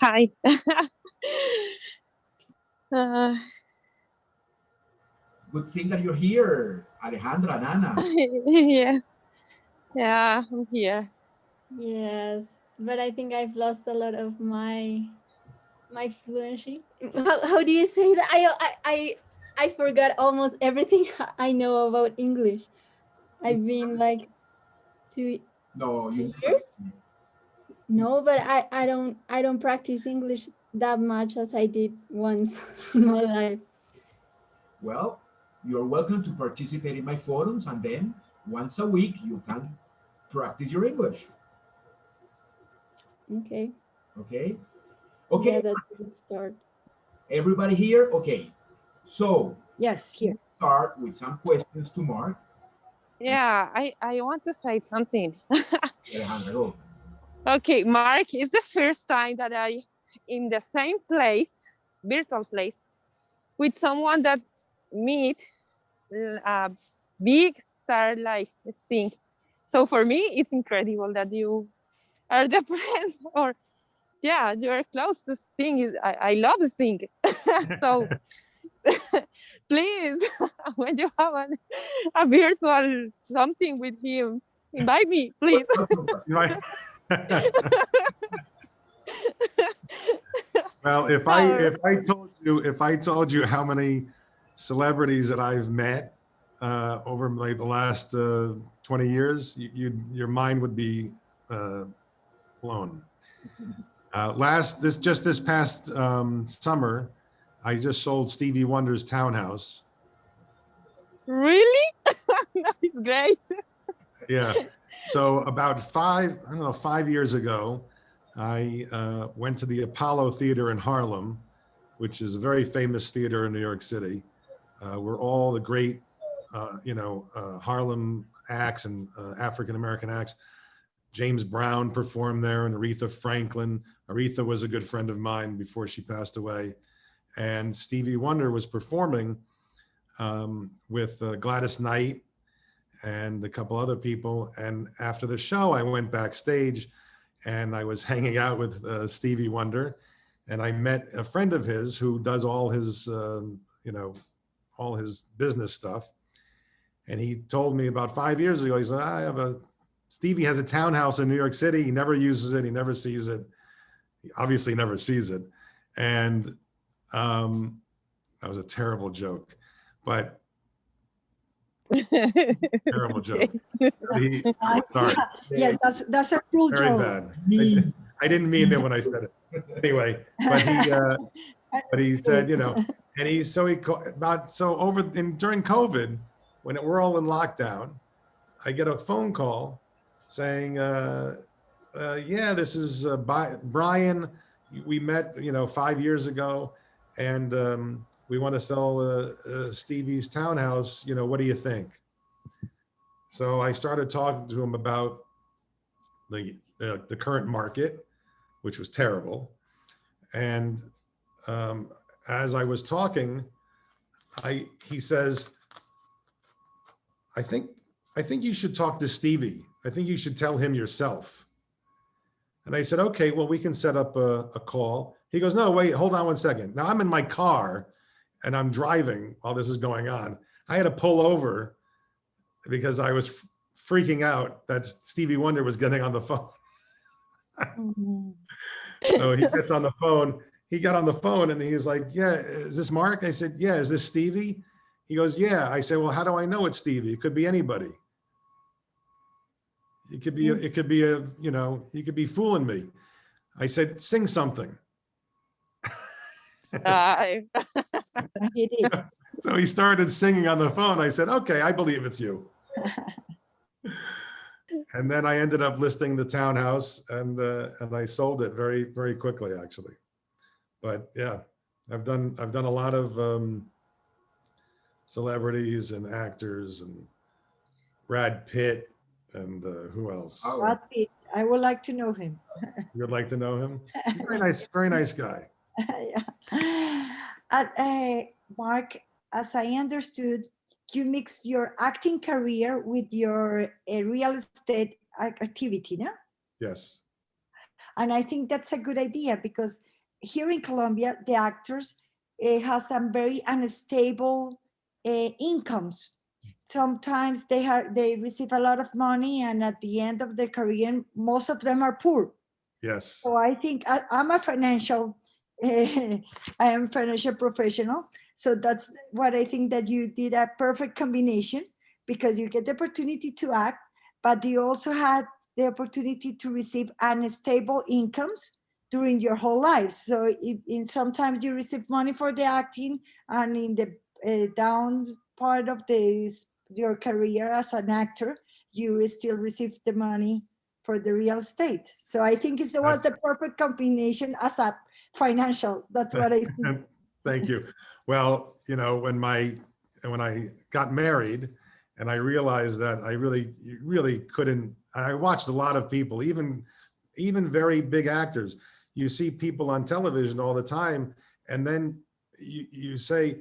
Hi. uh, Good thing that you're here, Alejandra, Nana. yes. Yeah, I'm here. Yes, but I think I've lost a lot of my fluency. How do you say that? I forgot almost everything I know about English. I've been like two No, you two never. years. No, but I don't practice English that much as I did once in my life. Well, you're welcome to participate in my forums, and then once a week you can practice your English. Okay. Okay? Yeah, Okay, that's a good start. everybody here? Okay. So, Yes, here. start with some questions to Mark. Yeah, I want to say something. Alejandra, go. Okay, Mark, it's the first time that I in the same place, virtual place, with someone that meet a big star like Sting. So for me, it's incredible that you are the friend or yeah, you're close to Sting. I love Sting. So please, when you have a virtual something with him, invite me, please. Right. Well, No. if I told you how many celebrities that I've met over like the last 20 years, your mind would be blown. This past summer, I just sold Stevie Wonder's townhouse. Really? No, it's great. Yeah. So about 5 years ago, I went to the Apollo Theater in Harlem, which is a very famous theater in New York City, where all the great, Harlem acts and African American acts. James Brown performed there, and Aretha Franklin. Aretha was a good friend of mine before she passed away, and Stevie Wonder was performing with Gladys Knight and a couple other people. And after the show, I went backstage and I was hanging out with Stevie Wonder, and I met a friend of his who does all his, all his business stuff. And he told me about 5 years ago, he said, Stevie has a townhouse in New York City. He never uses it. He never sees it. He obviously never sees it. And that was a terrible joke, but terrible joke. Sorry. Yes, that's a cruel Very joke. bad. I didn't mean it when I said it. Anyway, but he said, and during COVID, when we're all in lockdown, I get a phone call saying, yeah, this is Brian. We met, 5 years ago, and we want to sell Stevie's townhouse. What do you think? So I started talking to him about the current market, which was terrible. And as I was talking, he says, I think you should talk to Stevie. I think you should tell him yourself. And I said, okay, well, we can set up a call. He goes, no, wait, hold on one second. Now I'm in my car and I'm driving while this is going on. I had to pull over because I was freaking out that Stevie Wonder was getting on the phone. So he gets on the phone. He got on the phone and he was like, yeah, is this Mark? I said, yeah, is this Stevie? He goes, yeah. I said, well, how do I know it's Stevie? It could be anybody. It could be, you could be fooling me. I said, sing something. He did. So he started singing on the phone. I said, okay, I believe it's you. And then I ended up listing the townhouse, and I sold it very, very quickly, actually. But yeah, I've done a lot of celebrities and actors, and Brad Pitt, and who else? Brad Pitt. I would like to know him. You'd like to know him? He's very nice guy. Yeah. Mark, as I understood, you mix your acting career with your real estate activity, no? Yes. And I think that's a good idea because here in Colombia, the actors have some very unstable incomes. Sometimes they receive a lot of money, and at the end of their career, most of them are poor. Yes. So I think I'm a financial, I am a financial professional. So that's what I think, that you did a perfect combination, because you get the opportunity to act, but you also had the opportunity to receive unstable incomes during your whole life. So sometimes you receive money for the acting, and in the down part of your career as an actor, you still receive the money for the real estate. So I think it was the perfect combination as a financial. That's what I think. Thank you. Well, you know, when I got married, and I realized that I really couldn't. I watched a lot of people, even very big actors. You see people on television all the time, and then you say,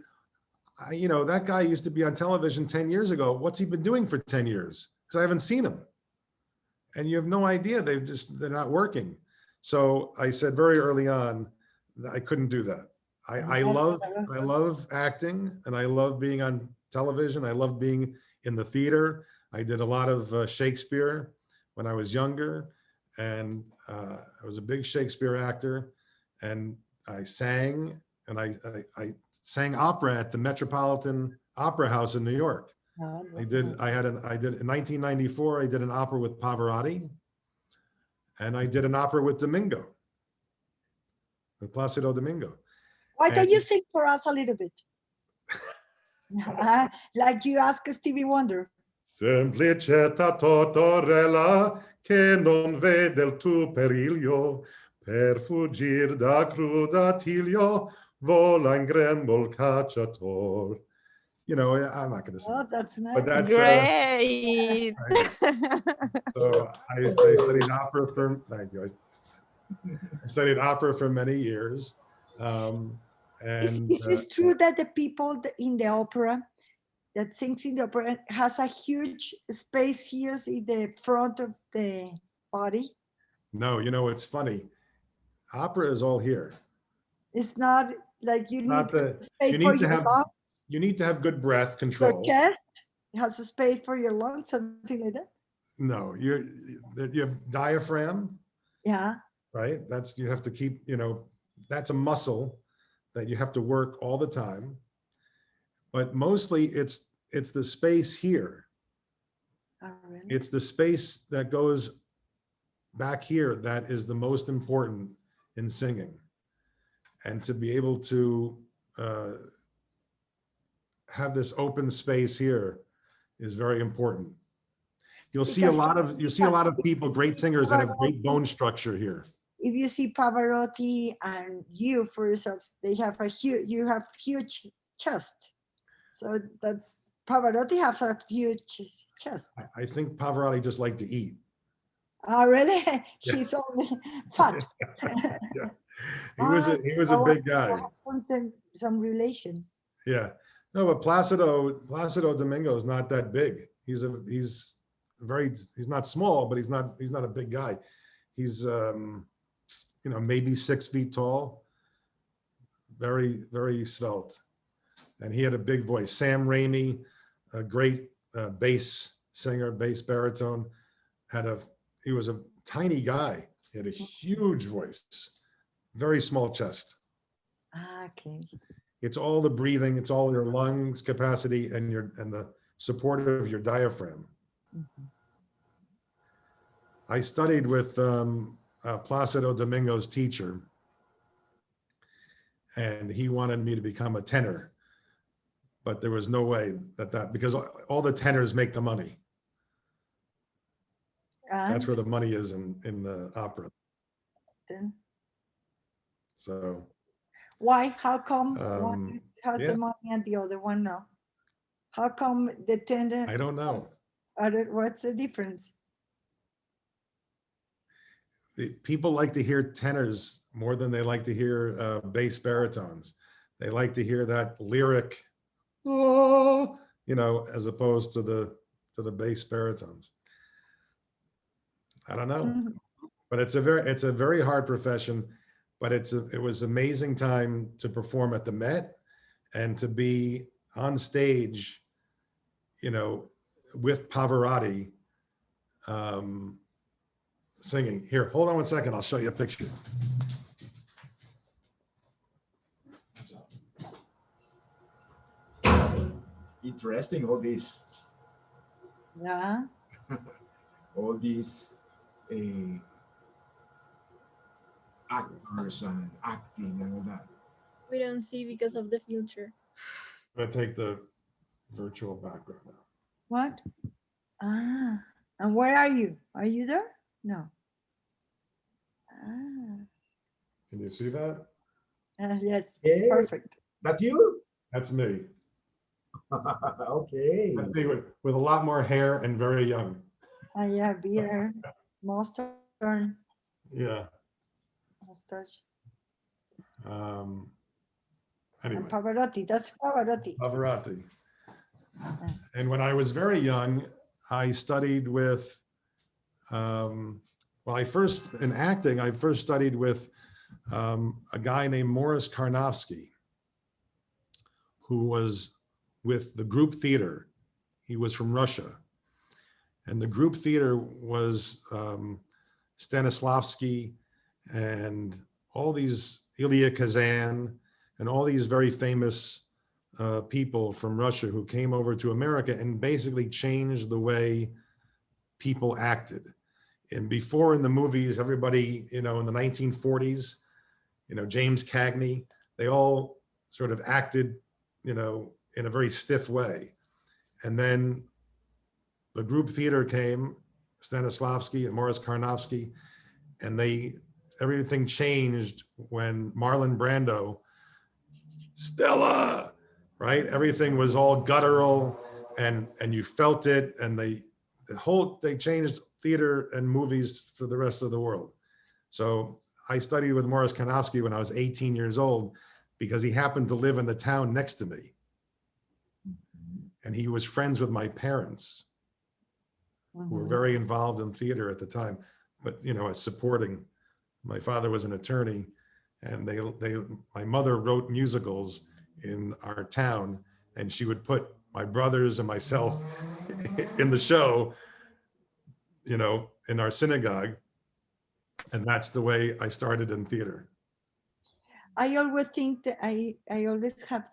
you know, that guy used to be on television 10 years ago. What's he been doing for 10 years? Because I haven't seen him. And you have no idea. They're not working. So I said very early on that I couldn't do that. I love acting, and I love being on television. I love being in the theater. I did a lot of Shakespeare when I was younger, and I was a big Shakespeare actor, and I sang, and I sang opera at the Metropolitan Opera House in New York. I did in 1994, I did an opera with Pavarotti, and I did an opera with Domingo, with Placido Domingo. Why don't you sing for us a little bit? Like you asked Stevie Wonder. Semplicetta tortorella che non vede il tuo periglio, per fuggir da cruda tiglio vola in grembo il cacciator. You know, I'm not going to sing. Oh, that's nice. But that's Great. so I studied opera for. Thank you. I studied opera for many years. And is this true that the people in the opera that sings in the opera has a huge space here in the front of the body? No, you know, it's funny. Opera is all here. It's not like you need space you for need to your have lungs. You need to have good breath control. Your chest has a space for your lungs, something like that. No, you have diaphragm. Yeah. Right. You have to keep, you know, that's a muscle that you have to work all the time. But mostly it's the space here. Oh, really? It's the space that goes back here that is the most important in singing. And to be able to have this open space here is very important. You'll see a lot of people, great singers, that have great bone structure here. If you see Pavarotti and you for yourselves, you have huge chest. So that's Pavarotti has a huge chest. I think Pavarotti just liked to eat. Oh, really? He's only fat. Yeah, he was a big guy. Some relation. Yeah, no, but Placido Domingo is not that big. He's not small, but he's not a big guy. He's you know, maybe 6 feet tall, very, very svelte. And he had a big voice. Sam Raimi, a great bass singer, bass baritone, he was a tiny guy. He had a huge voice, very small chest. Okay. It's all the breathing, it's all your lungs capacity and the support of your diaphragm. Mm-hmm. I studied with Placido Domingo's teacher, and he wanted me to become a tenor, but there was no way because all the tenors make the money. That's where the money is in the opera. Then. So. Why? How come one has the money and the other one no? How come the tenor? I don't know. What's the difference? People like to hear tenors more than they like to hear bass baritones. They like to hear that lyric, oh, you know, as opposed to the bass baritones. I don't know, but it's a very hard profession. but it was amazing time to perform at the Met and to be on stage, you know, with Pavarotti singing. Here, hold on one second. I'll show you a picture. Interesting, all these Yeah. uh, actors and acting and all that. We don't see because of the filter. I'm gonna take the virtual background out. What? Ah. And where are you? Are you there? No. Ah. Can you see that? Yes. Yeah. Perfect. That's you? That's me. Okay. That's me with a lot more hair and very young. Yeah, beer, mustard, Yeah. mustache, Um, and anyway, Pavarotti. That's Pavarotti. Pavarotti. And when I was very young, I studied with, well, I first, in acting, I first studied with a guy named Morris Karnofsky, who was with the group theater. He was from Russia. And the group theater was Stanislavski and all these, Ilya Kazan, and all these very famous people from Russia who came over to America and basically changed the way people acted. And before in the movies, everybody, you know, in the 1940s, you know, James Cagney, they all sort of acted, you know, in a very stiff way. And then the group theater came, Stanislavski and Morris Karnofsky, and everything changed when Marlon Brando, Stella, right? Everything was all guttural and you felt it, and they changed theater and movies for the rest of the world. So I studied with Morris Karnofsky when I was 18 years old because he happened to live in the town next to me. And he was friends with my parents, who were very involved in theater at the time, but, you know, as supporting. My father was an attorney, and my mother wrote musicals in our town, and she would put my brothers and myself in the show, you know, in our synagogue. And that's the way I started in theater. I always think that I always have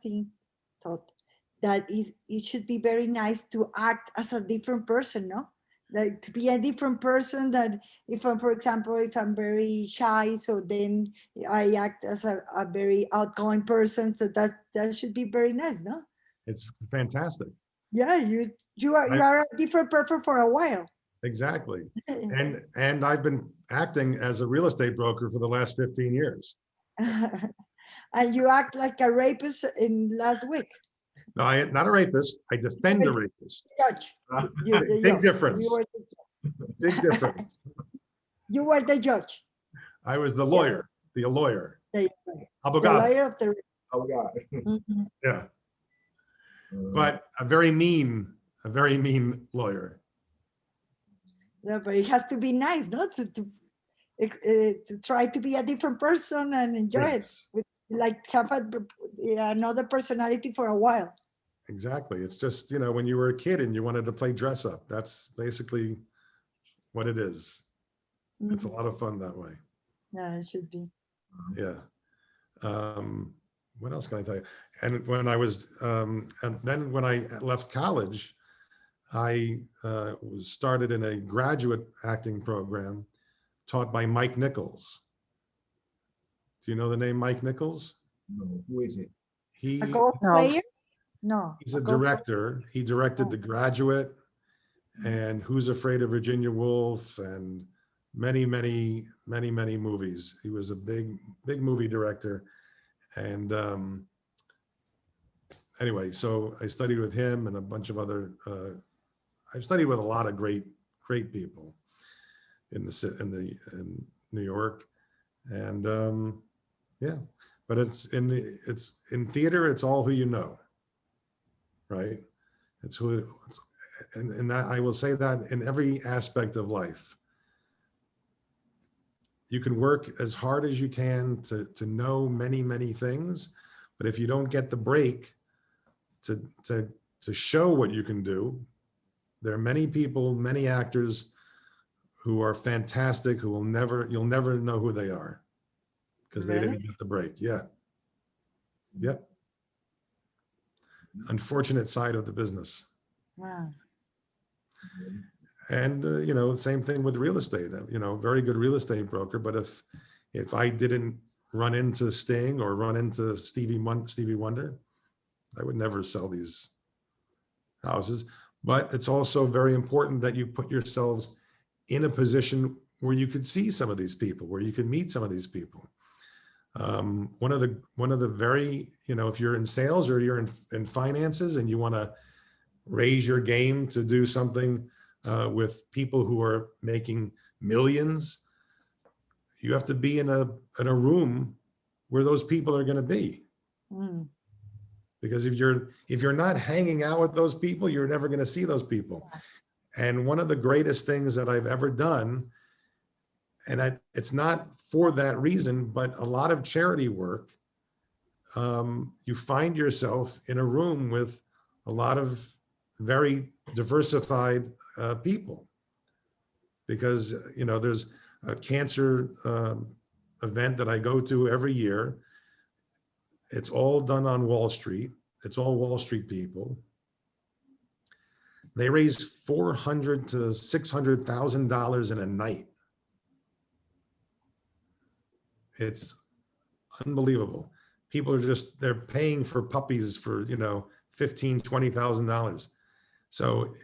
thought that it should be very nice to act as a different person, no? Like to be a different person, that if I'm, for example, if I'm very shy, so then I act as a very outgoing person. So that should be very nice, no? It's fantastic. Yeah, you are a different person for a while. Exactly. And I've been acting as a real estate broker for the last 15 years. And you act like a rapist in last week. No, I'm not a rapist. I defend a rapist. Judge. You're the Big judge. difference. You were Big difference. You were the judge. I was the lawyer, the lawyer. The Abogado. lawyer of the. Oh, God. Mhm. Yeah. But a very mean lawyer. Yeah, but it has to be nice, no? To try to be a different person and enjoy Yes. it. Like have another personality for a while. Exactly. It's just, you know, when you were a kid and you wanted to play dress up, that's basically what it is. It's a lot of fun that way. Yeah, it should be. Yeah. What else can I tell you? And when I was, and then when I left college, I was started in a graduate acting program taught by Mike Nichols. Do you know the name Mike Nichols? No, who is it? A golf player? No. He's a director. He directed The Graduate and Who's Afraid of Virginia Woolf and many movies. He was a big movie director. And anyway, so I studied with him and a bunch of other, I've studied with a lot of great people in New York. And yeah, but it's in theater, it's all who you know, right? It's who, and that I will say that in every aspect of life, you can work as hard as you can to know many, many things, but if you don't get the break to show what you can do, there are many people, many actors who are fantastic, who you'll never know who they are because they Really? didn't get the break. Yeah. Yep. Unfortunate side of the business. Wow. And, you know, same thing with real estate, you know, very good real estate broker. But if I didn't run into Sting or run into Stevie Wonder, I would never sell these houses. But it's also very important that you put yourselves in a position where you could see some of these people, where you could meet some of these people. One of the very, you know, if you're in sales or you're in finances and you want to raise your game to do something with people who are making millions, you have to be in a room where those people are going to be. Mm. Because if you're not hanging out with those people, you're never going to see those people. And one of the greatest things that I've ever done, and it's not for that reason, but a lot of charity work, you find yourself in a room with a lot of very diversified people. Because, you know, there's a cancer event that I go to every year. It's all done on Wall Street. It's all Wall Street people. They raise $400,000 to $600,000 in a night. It's unbelievable. People are they're paying for puppies for, you know, $15,000, $20,000. So,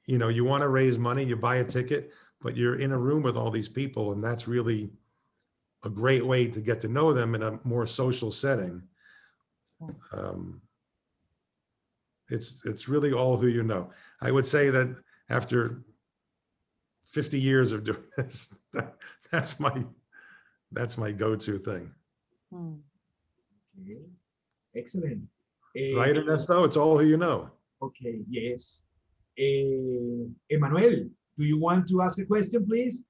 you know, you want to raise money, you buy a ticket, but you're in a room with all these people, and that's really a great way to get to know them in a more social setting. It's really all who you know. I would say that after 50 years of doing this, that's my go-to thing. Mm. Okay. Excellent. Right, Ernesto? It's all who you know. Okay, yes. Emmanuel, do you want to ask a question, please?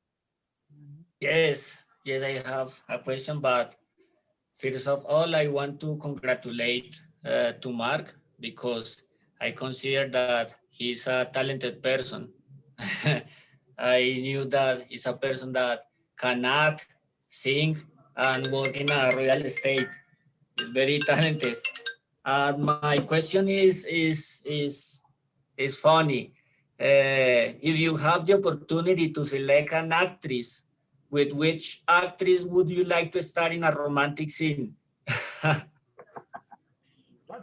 Yes, I have a question, but first of all, I want to congratulate to Mark because I consider that he's a talented person. I knew that he's a person that can act, sing, and work in a real estate. He's very talented. My question is funny. If you have the opportunity to select an actress, with which actress would you like to star in a romantic scene? That's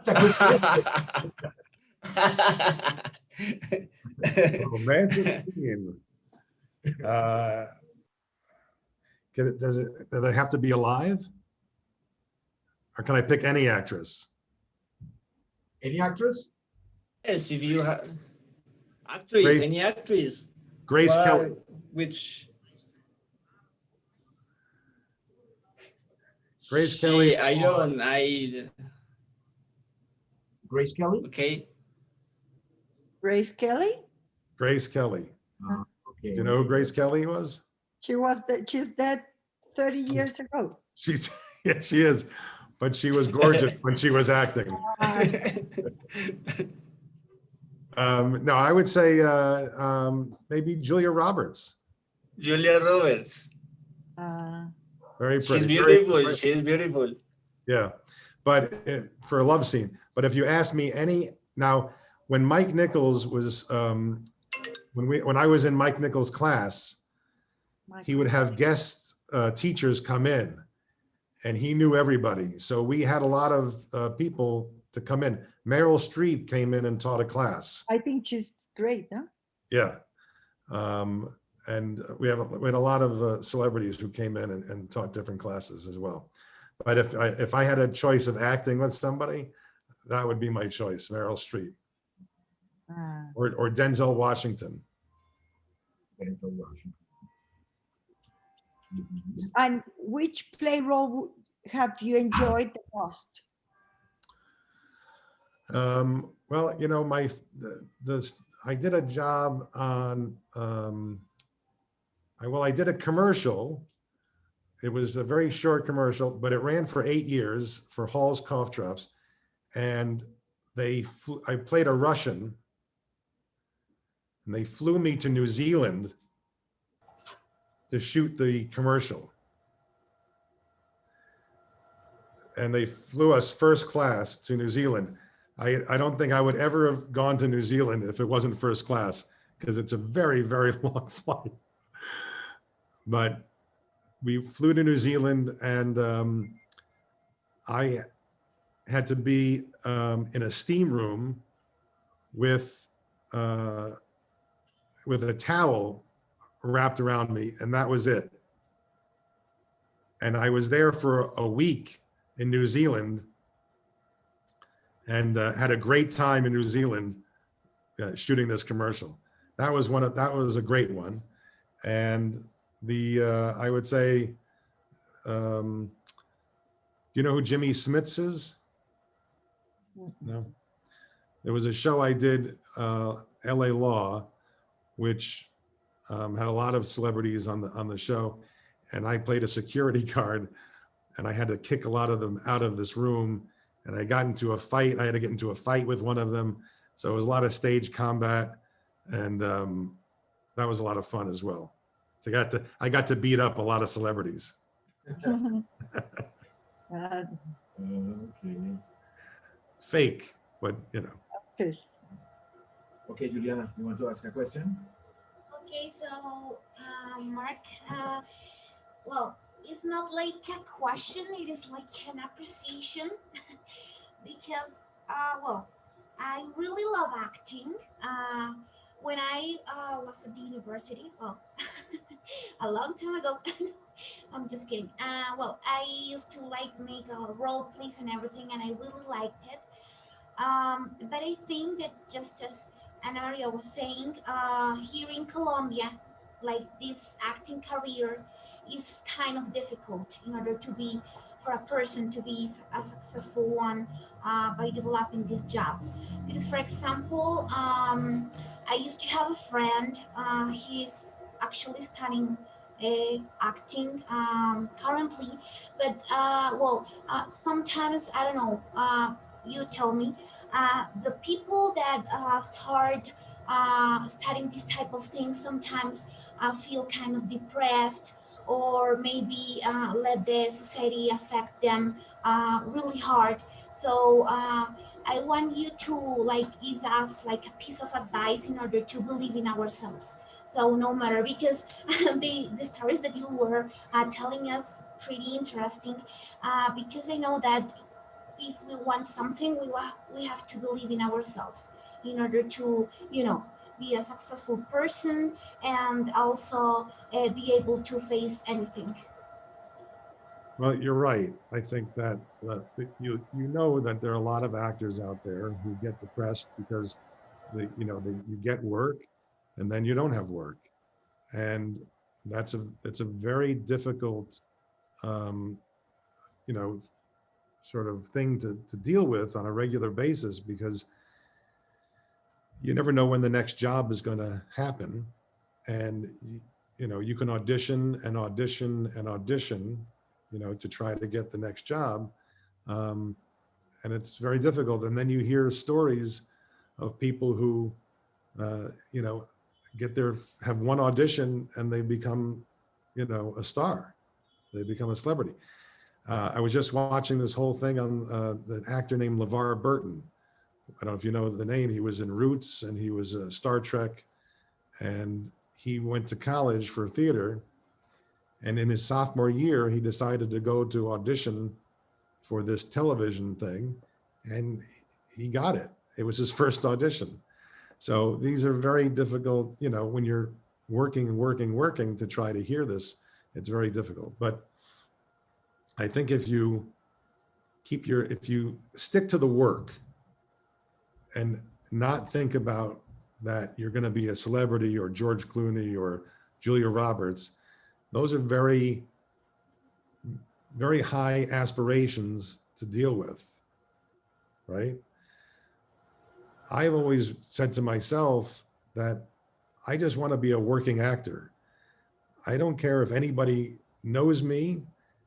a good question. Romantic scene. Do they have to be alive? Or can I pick any actress? Any actress? Yes, if you have actress, Grace- any actress. Grace Well, Kelly. Which Grace Kelly. Grace Kelly? Okay. Grace Kelly? Grace Kelly. Okay. Do you know who Grace Kelly was? She's dead 30 years ago. Yeah, she is. But she was gorgeous when she was acting. No, I would say maybe Julia Roberts. Julia Roberts. Very pretty. She's beautiful. She's beautiful. Yeah, but for a love scene. But if you ask me now, when Mike Nichols was, when I was in Mike Nichols' class, he would have guest teachers come in, and he knew everybody. So we had a lot of people to come in. Meryl Streep came in and taught a class. I think she's great, huh? Yeah. And we had a lot of celebrities who came in and taught different classes as well. But if I had a choice of acting with somebody, that would be my choice, Meryl Streep or Denzel Washington. Denzel Washington. And which play role have you enjoyed the most? Well, you know, I did a job on, I did a commercial It was a very short commercial, but it ran for 8 years for Hall's cough drops. And I played a Russian, and they flew me to New Zealand to shoot the commercial. And they flew us first class to New Zealand. I don't think I would ever have gone to New Zealand if it wasn't first class, because it's a very, very long flight. But we flew to New Zealand, and I had to be in a steam room with a towel wrapped around me, and that was it. And I was there for a week in New Zealand, and had a great time in New Zealand shooting this commercial. That was a great one. And I would say, you know who Jimmy Smits is? No. There was a show I did, LA Law, which had a lot of celebrities on the show, and I played a security guard, and I had to kick a lot of them out of this room, and I got into a fight. I had to get into a fight with one of them, so it was a lot of stage combat, and that was a lot of fun as well. So I got to beat up a lot of celebrities. Uh, Okay. Fake, but you know. okay. Okay, Juliana, you want to ask a question? Okay, so Mark, well, it's not like a question, it is like an appreciation because, well, I really love acting. When I was at the university, well, a long time ago, I'm just kidding. Well, I used to like make role plays and everything, and I really liked it. But I think that just as Ana Maria was saying, here in Colombia, like this acting career is kind of difficult in order to be, for a person to be a successful one by developing this job. Because, for example, I used to have a friend, he's actually studying acting currently, but well, sometimes, I don't know, you tell me, the people that start studying this type of things sometimes feel kind of depressed, or maybe let the society affect them really hard. So I want you to like give us like a piece of advice in order to believe in ourselves. So no matter, because the stories that you were telling us pretty interesting, because I know that if we want something, we have to believe in ourselves in order to, you know, be a successful person and also be able to face anything. Well, you're right. I think that you know that there are a lot of actors out there who get depressed because you get work and then you don't have work, and it's a very difficult you know sort of thing to deal with on a regular basis, because you never know when the next job is going to happen, and you can audition and audition and audition, to try to get the next job, and it's very difficult. And then you hear stories of people who have one audition and they become a star, they become a celebrity. I was just watching this whole thing on the actor named LeVar Burton. I don't know if you know the name. He was in Roots and he was Star Trek, and he went to college for theater. And in his sophomore year, he decided to go to audition for this television thing, and he got it. It was his first audition. So these are very difficult, when you're working to try to hear this, it's very difficult. But I think if you stick to the work and not think about that you're going to be a celebrity or George Clooney or Julia Roberts, those are very, very high aspirations to deal with, right? I've always said to myself that I just want to be a working actor. I don't care if anybody knows me,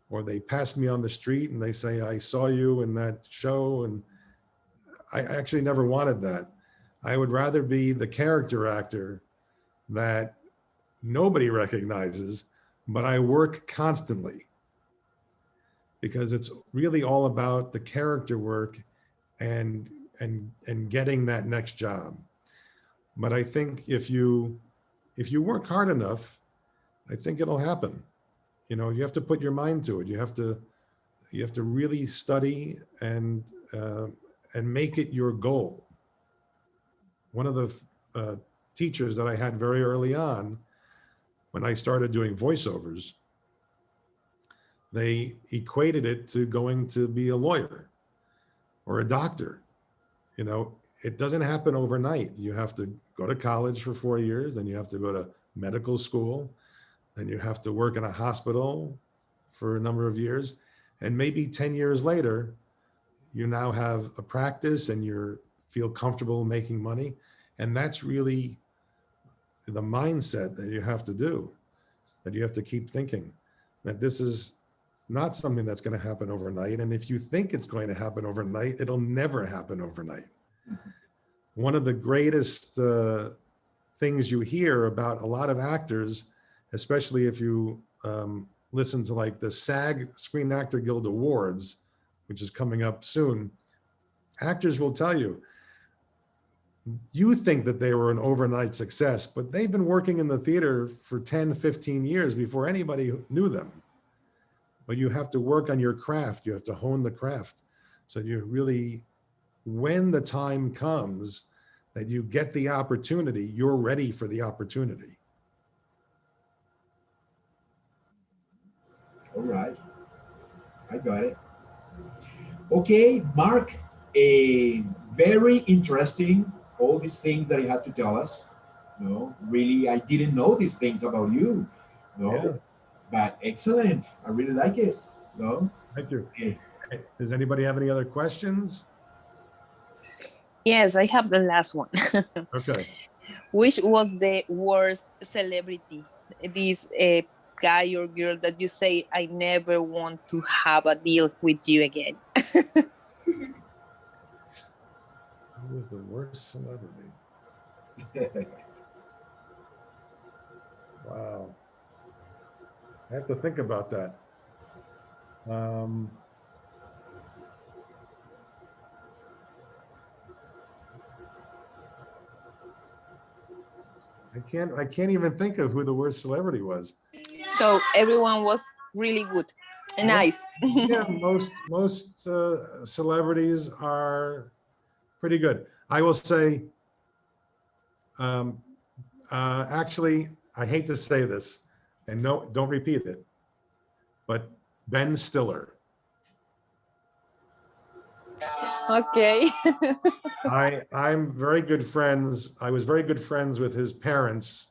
or they pass me on the street and they say, I saw you in that show. And I actually never wanted that. I would rather be the character actor that nobody recognizes, but I work constantly, because it's really all about the character work and getting that next job. But I think if you work hard enough, I think it'll happen. You know, you have to put your mind to it. You have to really study and make it your goal. One of the teachers that I had very early on, when I started doing voiceovers, they equated it to going to be a lawyer or a doctor. You know, it doesn't happen overnight. You have to go to college for 4 years, then you have to go to medical school, then you have to work in a hospital for a number of years. And maybe 10 years later, you now have a practice and you feel comfortable making money. And that's really the mindset that you have to do, that you have to keep thinking that this is not something that's going to happen overnight. And if you think it's going to happen overnight, it'll never happen overnight. One of the greatest things you hear about a lot of actors, especially if you listen to like the SAG Screen Actor Guild Awards, which is coming up soon, actors will tell you, you think that they were an overnight success, but they've been working in the theater for 10, 15 years before anybody knew them. But you have to work on your craft. You have to hone the craft. So you really, when the time comes that you get the opportunity, you're ready for the opportunity. All right, I got it. Okay, Mark, very interesting, all these things that you had to tell us. No, really, I didn't know these things about you. No, Yeah. but excellent. I really like it. No, Thank you. okay. Does anybody have any other questions? Yes, I have the last one. Okay. Which was the worst celebrity? This guy or girl that you say, I never want to have a deal with you again. Who was the worst celebrity? Wow. I have to think about that. I can't even think of who the worst celebrity was. So everyone was really good and nice. Yeah, most celebrities are pretty good. I will say, actually, I hate to say this, and no, don't repeat it, but Ben Stiller. Okay. I'm very good friends. I was very good friends with his parents,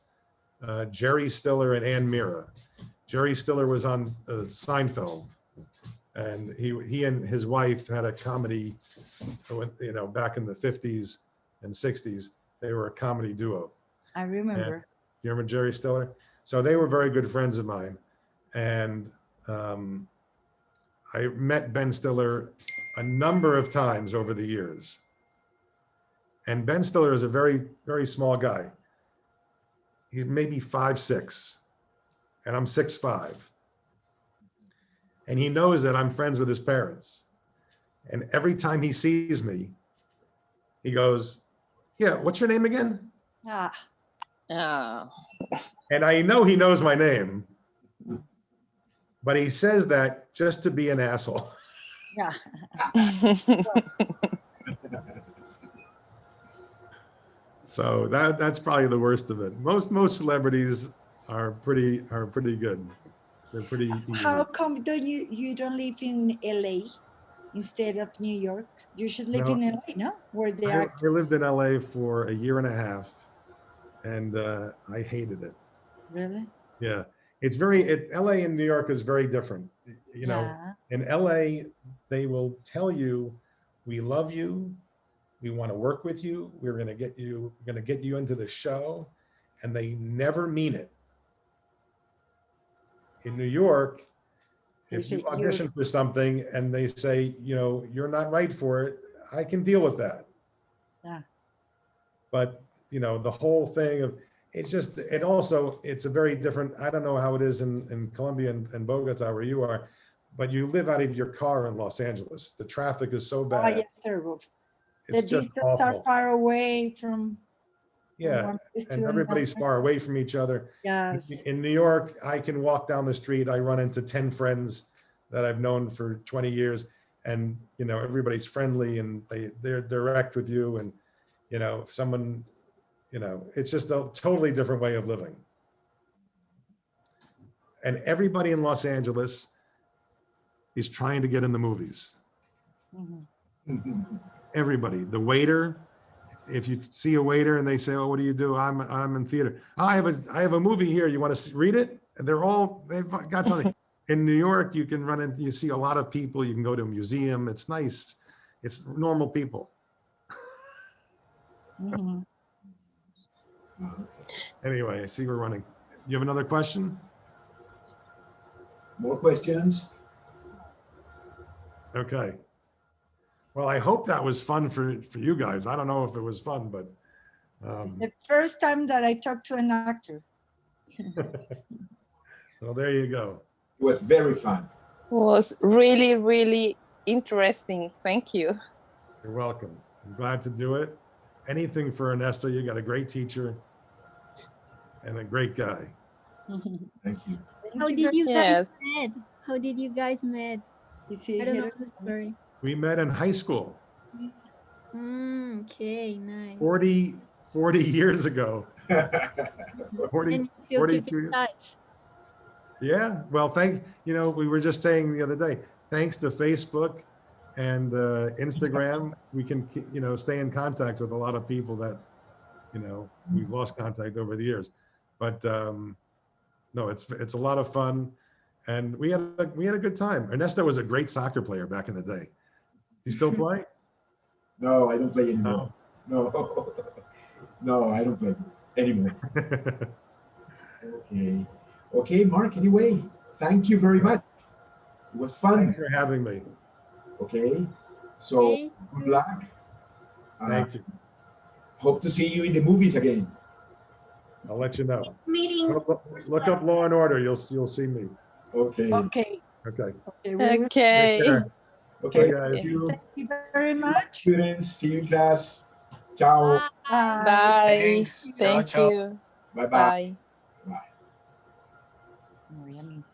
Jerry Stiller and Ann Mira. Jerry Stiller was on Seinfeld, and he and his wife had a comedy, you know, back in the 50s and 60s. They were a comedy duo. I remember. And you remember Jerry Stiller? So they were very good friends of mine. And I met Ben Stiller a number of times over the years. And Ben Stiller is a very, very small guy. He's maybe 5'6", and I'm 6'5". And he knows that I'm friends with his parents. And every time he sees me, he goes, yeah, what's your name again? Ah, And I know he knows my name, but he says that just to be an asshole. yeah. So that's probably the worst of it. Most celebrities are pretty good. They're pretty easy. How come you don't live in LA instead of New York? You should live No, in LA, no? Where they I are. lived in LA for a year and a half, and I hated it. Really? Yeah, LA and New York is very different. You know, Yeah. in LA, they will tell you, we love you, we want to work with you, we're going to get you into the show, and they never mean it. In New York, They if you say, audition for something and they say, you know, you're not right for it, I can deal with that. Yeah. But, you know, the whole thing of, it's just, it also, it's a very different, I don't know how it is in Colombia and Bogota where you are, but you live out of your car in Los Angeles. The traffic is so Oh, bad. yes, sir. Wolf. The It's just distance are awful. far away from Yeah, one place and to everybody's another. far away from each other. Yes. In New York, I can walk down the street, I run into 10 friends that I've known for 20 years, and, you know, everybody's friendly and they're direct with you, and, you know, if someone, you know, it's just a totally different way of living. And everybody in Los Angeles is trying to get in the movies. Mhm. Everybody, the waiter, if you see a waiter and they say, "Oh, what do you do?" I'm in theater. "Oh, I have a movie here. You want to read it?" And they've got something. In New York, you can run in, you see a lot of people. You can go to a museum. It's nice. It's normal people. Mhm. Anyway, I see we're running. You have another question? More questions? Okay. Well, I hope that was fun for you guys. I don't know if it was fun, but It's the first time that I talked to an actor. well, there you go. It was very fun. Was really, really interesting. Thank you. You're welcome. I'm glad to do it. Anything for Ernesto. You got a great teacher and a great guy. Thank you. How Thank did you guys Yes. met? How did you guys met? Is he I don't know here? the story. We met in high school Okay, nice. 40 years ago. 40, And you still 42 keep in years. touch. Yeah, well, you know, we were just saying the other day, thanks to Facebook and Instagram, we can, you know, stay in contact with a lot of people that, you know, we've lost contact over the years. But no, it's a lot of fun, and we had a good time. Ernesto was a great soccer player back in the day. You still play? No, I don't play anymore. No, no, I don't play anymore. Okay. Okay, Mark, anyway, thank you very much. It was fun. Thanks for having me. Okay. So Thank good you. luck. Thank you. Hope to see you in the movies again. I'll let you know. Meeting. Look up Law and Order. You'll see me. Okay. Okay. Okay. Okay. We will. Take Okay. care. Okay. Bye, guys. Thank you. Thank you very much. Students, see you in class. Ciao. Bye. Bye. Bye. Thanks. Ciao, Thank ciao. you. Bye bye. Bye. Bye. Maria means.